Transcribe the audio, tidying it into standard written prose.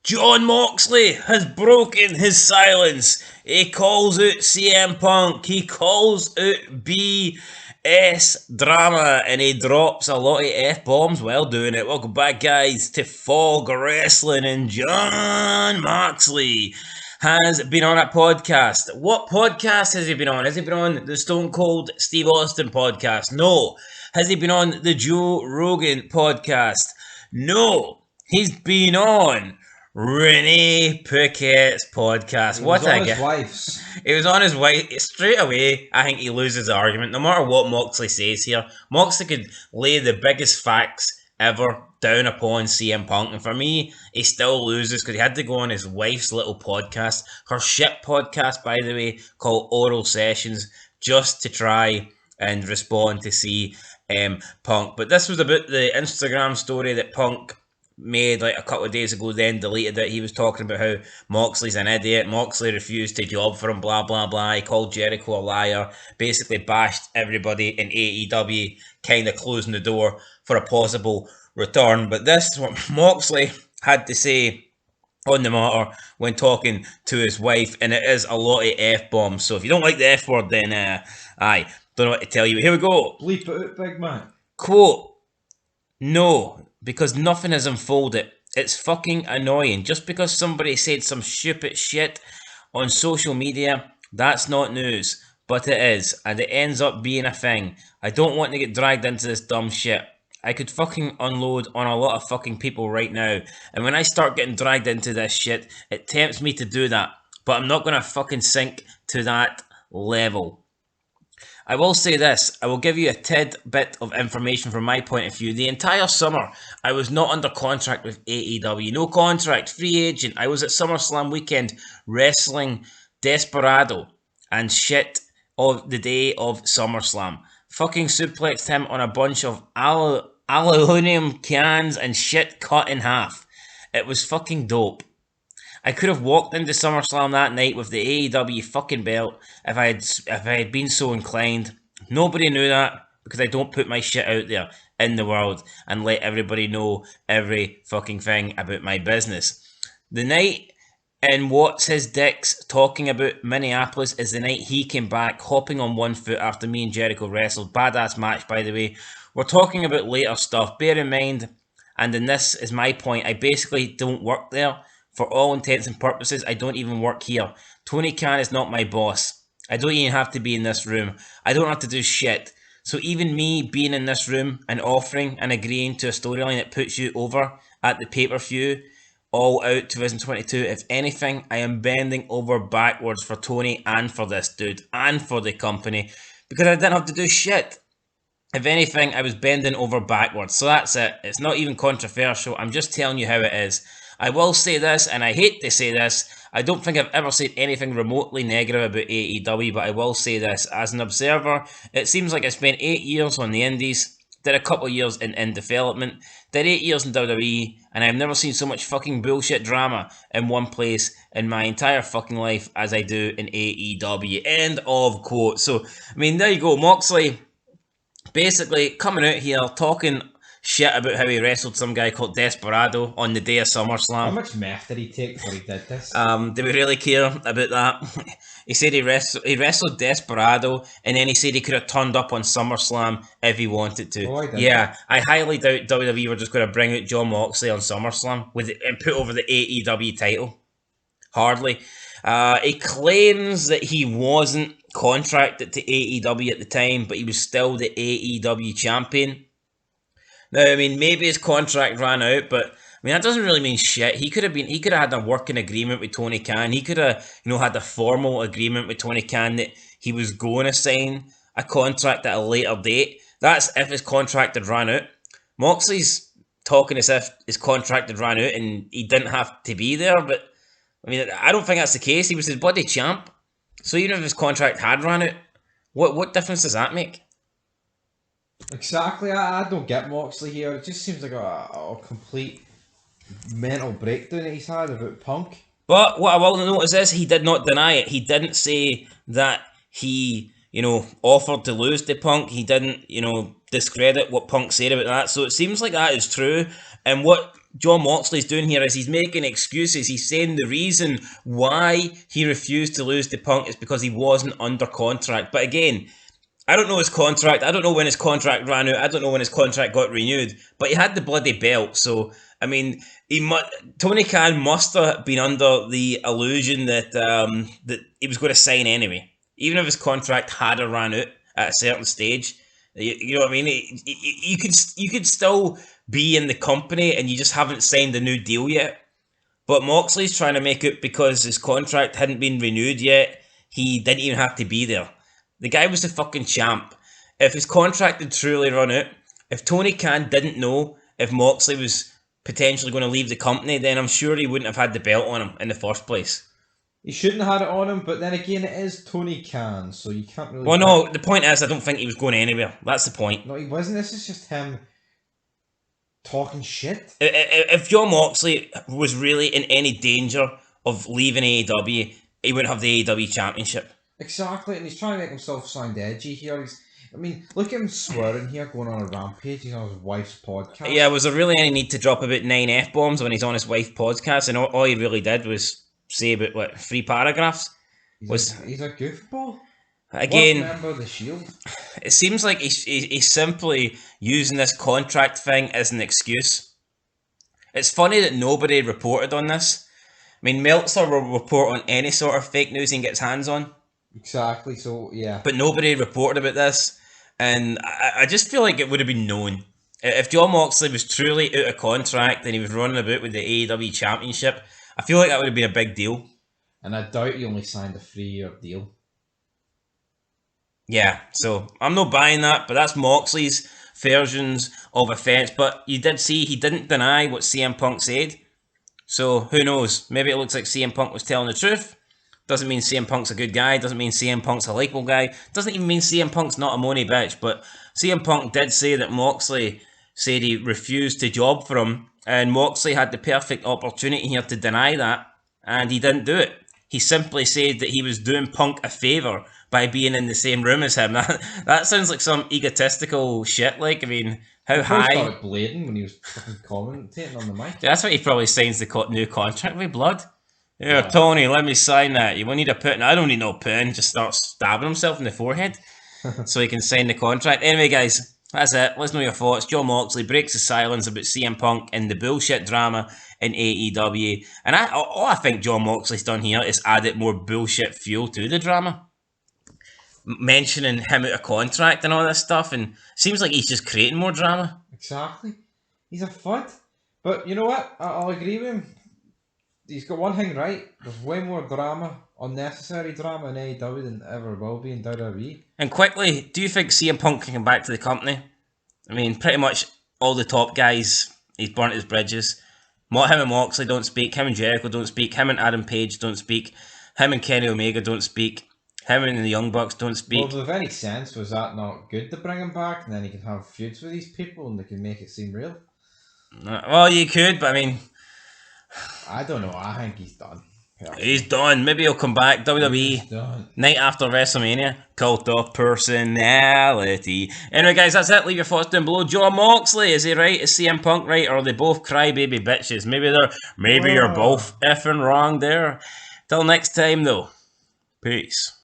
Jon Moxley has broken his silence. He calls out CM Punk. He calls out BS drama. And he drops a lot of F-bombs while doing it. Welcome back, guys, to Fog Wrestling. And Jon Moxley has been on a podcast. What podcast has he been on? Has he been on the Stone Cold Steve Austin podcast? No. Has he been on the Joe Rogan podcast? No. He's been on Renee Paquette's podcast. What a guy. He was on his wife. Straight away, I think he loses the argument. No matter what Moxley says here, Moxley could lay the biggest facts ever down upon CM Punk. And for me, he still loses because he had to go on his wife's little podcast, her shit podcast, by the way, called Oral Sessions, just to try and respond to CM Punk. But this was about the Instagram story that Punk made like a couple of days ago, then deleted it. He was talking about how Moxley's an idiot. Moxley refused to job for him, blah, blah, blah. He called Jericho a liar, basically bashed everybody in AEW, kind of closing the door for a possible return. But this is what Moxley had to say on the matter when talking to his wife, and it is a lot of F-bombs. So if you don't like the F-word, then, don't know what to tell you. But here we go. Bleep it out, big man. Quote, "No, because nothing has unfolded. It's fucking annoying. Just because somebody said some stupid shit on social media, that's not news. But it is, and it ends up being a thing. I don't want to get dragged into this dumb shit. I could fucking unload on a lot of fucking people right now. And when I start getting dragged into this shit, it tempts me to do that. But I'm not gonna fucking sink to that level. I will say this, I will give you a tidbit of information from my point of view. The entire summer, I was not under contract with AEW. No contract, free agent. I was at SummerSlam weekend wrestling Desperado and shit of the day of SummerSlam. Fucking suplexed him on a bunch of aluminum cans and shit cut in half. It was fucking dope. I could have walked into SummerSlam that night with the AEW fucking belt if I had been so inclined. Nobody knew that because I don't put my shit out there in the world and let everybody know every fucking thing about my business. The night in What's His Dicks talking about Minneapolis is the night he came back hopping on one foot after me and Jericho wrestled. Badass match, by the way. We're talking about later stuff. Bear in mind, and then this is my point, I basically don't work there. For all intents and purposes, I don't even work here. Tony Khan is not my boss. I don't even have to be in this room. I don't have to do shit. So even me being in this room and offering and agreeing to a storyline that puts you over at the pay-per-view, All Out 2022, if anything, I am bending over backwards for Tony and for this dude and for the company because I didn't have to do shit. If anything, I was bending over backwards. So that's it. It's not even controversial. I'm just telling you how it is. I will say this, and I hate to say this, I don't think I've ever said anything remotely negative about AEW, but I will say this. As an observer, it seems like I spent 8 years on the indies, did a couple of years in development, did 8 years in WWE, and I've never seen so much fucking bullshit drama in one place in my entire fucking life as I do in AEW. End of quote. So, I mean, there you go. Moxley basically coming out here talking shit about how he wrestled some guy called Desperado on the day of SummerSlam. How much meth did he take before he did this? Do we really care about that? He said he wrestled Desperado, and then he said he could have turned up on SummerSlam if he wanted to. I highly doubt WWE were just going to bring out Jon Moxley on SummerSlam and put over the AEW title. Hardly. He claims that he wasn't contracted to AEW at the time, but he was still the AEW champion. Now, I mean, maybe his contract ran out, but I mean that doesn't really mean shit. He could have had a working agreement with Tony Khan. He could have, had a formal agreement with Tony Khan that he was going to sign a contract at a later date. That's if his contract had ran out. Moxley's talking as if his contract had ran out and he didn't have to be there, but I mean, I don't think that's the case. He was his bloody champ. So even if his contract had ran out, what difference does that make? Exactly, I don't get Moxley here. It just seems like a complete mental breakdown that he's had about Punk. But what I will notice is he did not deny it. He didn't say that he, offered to lose to Punk. He didn't, discredit what Punk said about that. So it seems like that is true. And what Jon Moxley's doing here is he's making excuses. He's saying the reason why he refused to lose to Punk is because he wasn't under contract. But again, I don't know his contract. I don't know when his contract ran out. I don't know when his contract got renewed. But he had the bloody belt. So, I mean, Tony Khan must have been under the illusion that that he was going to sign anyway. Even if his contract had ran out at a certain stage. You know what I mean? You could still be in the company and you just haven't signed a new deal yet. But Moxley's trying to make it because his contract hadn't been renewed yet. He didn't even have to be there. The guy was the fucking champ. If his contract had truly run out, if Tony Khan didn't know if Moxley was potentially going to leave the company, then I'm sure he wouldn't have had the belt on him in the first place. He shouldn't have had it on him, but then again, it is Tony Khan, so you can't really... Well, no, the point is, I don't think he was going anywhere. That's the point. No, he wasn't. This is just him talking shit. If Jon Moxley was really in any danger of leaving AEW, he wouldn't have the AEW championship. Exactly, and he's trying to make himself sound edgy here. Look at him swearing here, going on a rampage. He's on his wife's podcast. Yeah, was there really any need to drop about 9 F-bombs when he's on his wife's podcast? And all he really did was say about 3 paragraphs. He's a goofball. Again, what member of the Shield? It seems like he's simply using this contract thing as an excuse. It's funny that nobody reported on this. I mean, Meltzer will report on any sort of fake news he gets hands on. Exactly, so yeah. But nobody reported about this. And I just feel like it would have been known. If Jon Moxley was truly out of contract and he was running about with the AEW Championship, I feel like that would have been a big deal. And I doubt he only signed a 3-year deal. Yeah, so I'm not buying that, but that's Moxley's versions of offence. But you did see he didn't deny what CM Punk said. So who knows? Maybe it looks like CM Punk was telling the truth. Doesn't mean CM Punk's a good guy. Doesn't mean CM Punk's a likeable guy. Doesn't even mean CM Punk's not a money bitch. But CM Punk did say that Moxley said he refused to job for him. And Moxley had the perfect opportunity here to deny that. And he didn't do it. He simply said that he was doing Punk a favour by being in the same room as him. That sounds like some egotistical shit. Like, I mean, how high... He started bleeding when he was fucking commentating on the mic. That's why he probably signs the new contract with blood. Here, Tony, let me sign that. You won't need a pen. I don't need no pen. Just start stabbing himself in the forehead so he can sign the contract. Anyway, guys, that's it. Let's know your thoughts. Jon Moxley breaks the silence about CM Punk and the bullshit drama in AEW. And all I think Jon Moxley's done here is added more bullshit fuel to the drama. Mentioning him out of contract and all this stuff. And it seems like he's just creating more drama. Exactly. He's a fud. But you know what? I'll agree with him. He's got one thing right. There's way more drama, unnecessary drama in AEW than ever will be in WWE. And quickly, do you think CM Punk can come back to the company? I mean, pretty much all the top guys, he's burnt his bridges. Him and Moxley don't speak. Him and Jericho don't speak. Him and Adam Page don't speak. Him and Kenny Omega don't speak. Him and the Young Bucks don't speak. Well, if any sense, was that not good to bring him back? And then he can have feuds with these people and they can make it seem real? Well, you could, but I mean... I don't know. I think he's done. He's done. Maybe he'll come back. WWE. Night after WrestleMania. Cult of personality. Anyway, guys, that's it. Leave your thoughts down below. Jon Moxley, is he right? Is CM Punk right? Or are they both crybaby bitches? Maybe you're both effing wrong there. Till next time, though. Peace.